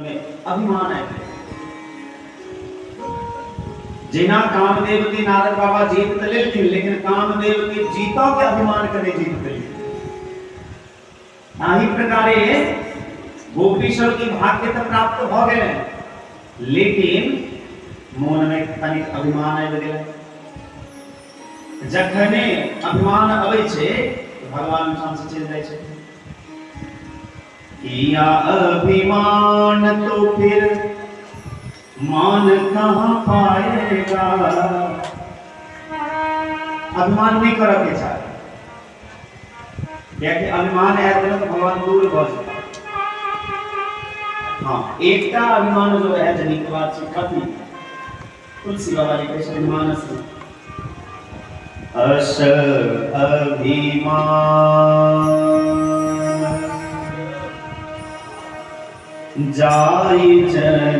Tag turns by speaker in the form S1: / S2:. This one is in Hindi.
S1: में अभिमान है। जिना कामदेव की नारद बाबा जीत तले थी, लेकिन कामदेव की जीतों के अभिमान करे जीत तले। आही प्रकारे गोपीश्वर की भाग्य तो प्राप्त हो गए, लेकिन मन में तनिक अभिमान आबि गेलै। जखने अभिमान अबै छै भगवान ठाम से चलि जाइ छै। किया अभिमान तो फिर मान कहां पाएगा। अभिमान नहीं करऽ के चाही, कियाकि अभिमान है तो भगवान दूर भऽ जेतै। हाँ, एकटा अभिमान जो है जनिक बात छै कथी, तुलसी बाबा लिखे छै मानस में, अस अभिमान जाई चरण